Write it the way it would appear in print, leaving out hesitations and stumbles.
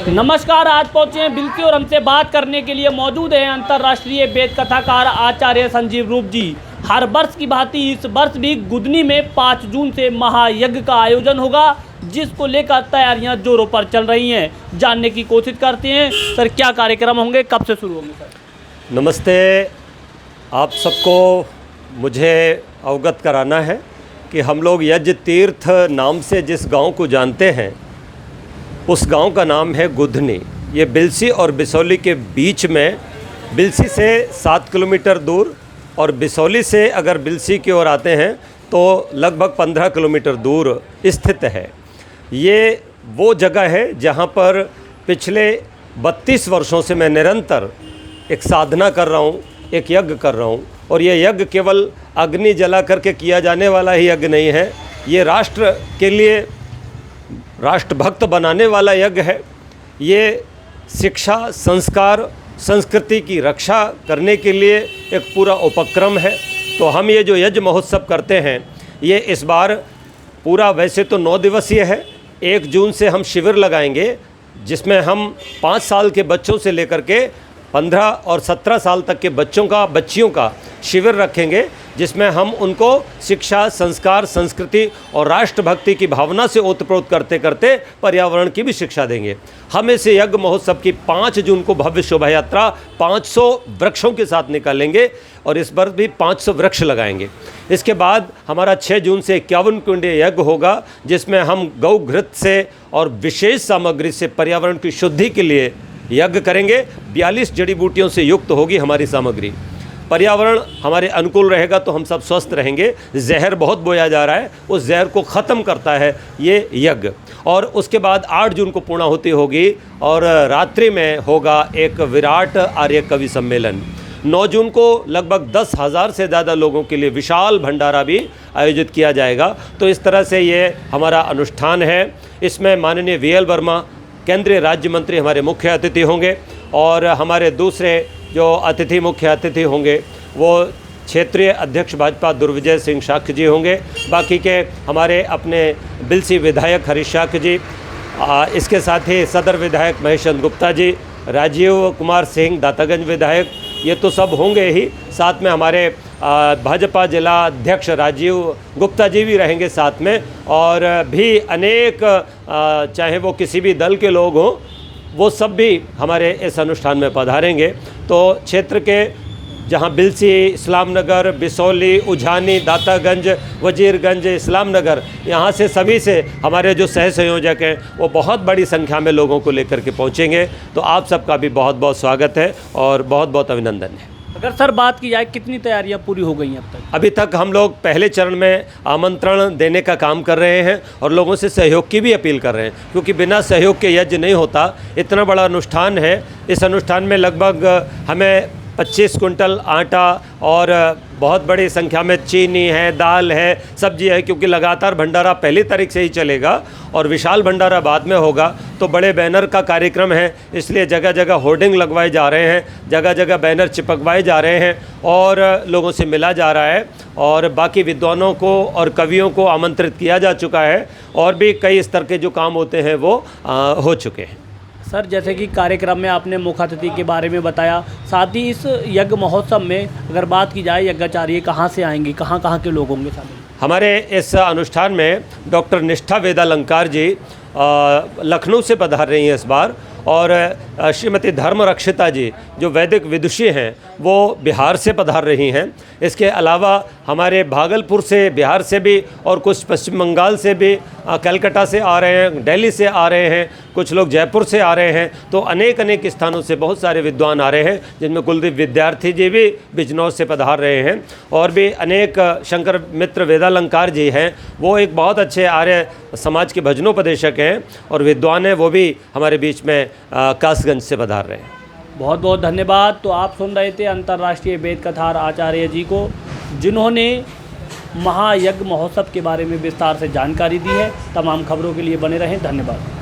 नमस्कार, आज पहुंचे हैं बिल्सी और हमसे बात करने के लिए मौजूद हैं अंतर्राष्ट्रीय वेद कथाकार आचार्य संजीव रूप जी। हर वर्ष की भांति इस वर्ष भी गुदनी में 5 जून से महायज्ञ का आयोजन होगा, जिसको लेकर तैयारियां जोरों पर चल रही हैं। जानने की कोशिश करते हैं सर, क्या कार्यक्रम होंगे, कब से शुरू होंगे सर? नमस्ते, आप सबको मुझे अवगत कराना है कि हम लोग यज्ञ तीर्थ नाम से जिस गांव को जानते हैं उस गांव का नाम है गुदनी। ये बिल्सी और बिसौली के बीच में, बिल्सी से 7 किलोमीटर दूर और बिसौली से अगर बिल्सी की ओर आते हैं तो लगभग 15 किलोमीटर दूर स्थित है। ये वो जगह है जहां पर पिछले 32 वर्षों से मैं निरंतर एक साधना कर रहा हूं, एक यज्ञ कर रहा हूं। और ये यज्ञ केवल अग्नि जला करके किया जाने वाला ही यज्ञ नहीं है, ये राष्ट्र के लिए राष्ट्रभक्त बनाने वाला यज्ञ है। ये शिक्षा, संस्कार, संस्कृति की रक्षा करने के लिए एक पूरा उपक्रम है। तो हम ये जो यज्ञ महोत्सव करते हैं, ये इस बार पूरा वैसे तो 9 दिवसीय है। 1 जून से हम शिविर लगाएंगे, जिसमें हम 5 साल के बच्चों से लेकर के 15 और 17 साल तक के बच्चियों का शिविर रखेंगे, जिसमें हम उनको शिक्षा, संस्कार, संस्कृति और राष्ट्रभक्ति की भावना से ओतप्रोत करते करते पर्यावरण की भी शिक्षा देंगे। हम इस यज्ञ महोत्सव की 5 जून को भव्य शोभा यात्रा 500 वृक्षों के साथ निकालेंगे और इस बार भी 500 वृक्ष लगाएंगे। इसके बाद हमारा 6 जून से 51 कुंडीय यज्ञ होगा, जिसमें हम गौ घृत से और विशेष सामग्री से पर्यावरण की शुद्धि के लिए यज्ञ करेंगे। 42 जड़ी बूटियों से युक्त होगी हमारी सामग्री। पर्यावरण हमारे अनुकूल रहेगा तो हम सब स्वस्थ रहेंगे। जहर बहुत बोया जा रहा है, उस जहर को ख़त्म करता है ये यज्ञ। और उसके बाद 8 जून को पूर्णाहुति होगी और रात्रि में होगा एक विराट आर्य कवि सम्मेलन। 9 जून को लगभग 10,000 से ज़्यादा लोगों के लिए विशाल भंडारा भी आयोजित किया जाएगा। तो इस तरह से ये हमारा अनुष्ठान है। इसमें माननीय VL वर्मा केंद्रीय राज्य मंत्री हमारे मुख्य अतिथि होंगे और हमारे दूसरे जो मुख्य अतिथि होंगे वो क्षेत्रीय अध्यक्ष भाजपा दुर्विजय सिंह शाक्य जी होंगे। बाकी के हमारे अपने बिल्सी विधायक हरीश शाक्य जी, इसके साथ ही सदर विधायक महेश चंद्र गुप्ता जी, राजीव कुमार सिंह दातागंज विधायक, ये तो सब होंगे ही। साथ में हमारे भाजपा जिला अध्यक्ष राजीव गुप्ता जी भी रहेंगे साथ में, और भी अनेक चाहे वो किसी भी दल के लोग हों, वो सब भी हमारे इस अनुष्ठान में पधारेंगे। तो क्षेत्र के जहां बिल्सी, इस्लामनगर, बिसौली, उझानी, दातागंज, वजीरगंज, इस्लामनगर, यहाँ से सभी से हमारे जो सह संयोजक हैं वो बहुत बड़ी संख्या में लोगों को लेकर के पहुँचेंगे। तो आप सबका भी बहुत बहुत स्वागत है और बहुत बहुत अभिनंदन है। अगर सर बात की जाए, कितनी तैयारियां पूरी हो गई हैं अब तक? अभी तक हम लोग पहले चरण में आमंत्रण देने का काम कर रहे हैं और लोगों से सहयोग की भी अपील कर रहे हैं, क्योंकि बिना सहयोग के यज्ञ नहीं होता। इतना बड़ा अनुष्ठान है। इस अनुष्ठान में लगभग हमें 25 कुंटल आटा और बहुत बड़ी संख्या में चीनी है, दाल है, सब्जी है, क्योंकि लगातार भंडारा पहली तारीख से ही चलेगा और विशाल भंडारा बाद में होगा। तो बड़े बैनर का कार्यक्रम है, इसलिए जगह जगह होर्डिंग लगवाए जा रहे हैं, जगह जगह बैनर चिपकवाए जा रहे हैं और लोगों से मिला जा रहा है। और बाकी विद्वानों को और कवियों को आमंत्रित किया जा चुका है और भी कई स्तर के जो काम होते हैं वो हो चुके हैं। सर, जैसे कि कार्यक्रम में आपने मुख्य अतिथि के बारे में बताया, साथ ही इस यज्ञ महोत्सव में अगर बात की जाए, यज्ञाचार्य कहाँ से आएंगे, कहाँ कहाँ के लोग होंगे शामिल? हमारे इस अनुष्ठान में डॉक्टर निष्ठा वेदालंकार जी लखनऊ से पधार रही हैं इस बार, और श्रीमती धर्म रक्षिता जी जो वैदिक विदुषी हैं वो बिहार से पधार रही हैं। इसके अलावा हमारे भागलपुर से, बिहार से भी, और कुछ पश्चिम बंगाल से भी, कलकत्ता से आ रहे हैं, दिल्ली से आ रहे हैं, कुछ लोग जयपुर से आ रहे हैं। तो अनेक अनेक स्थानों से बहुत सारे विद्वान आ रहे हैं, जिनमें कुलदीप विद्यार्थी जी भी बिजनौर से पधार रहे हैं। और भी अनेक शंकर मित्र वेदालंकार जी हैं, वो एक बहुत अच्छे आर्य समाज के भजनोपदेशक हैं और विद्वान हैं, वो भी हमारे बीच में कासगंज से पधार रहे हैं। बहुत बहुत धन्यवाद। तो आप सुन रहे थे अंतर्राष्ट्रीय वेद कथाकार आचार्य जी को, जिन्होंने महायज्ञ महोत्सव के बारे में विस्तार से जानकारी दी है। तमाम खबरों के लिए बने रहें। धन्यवाद।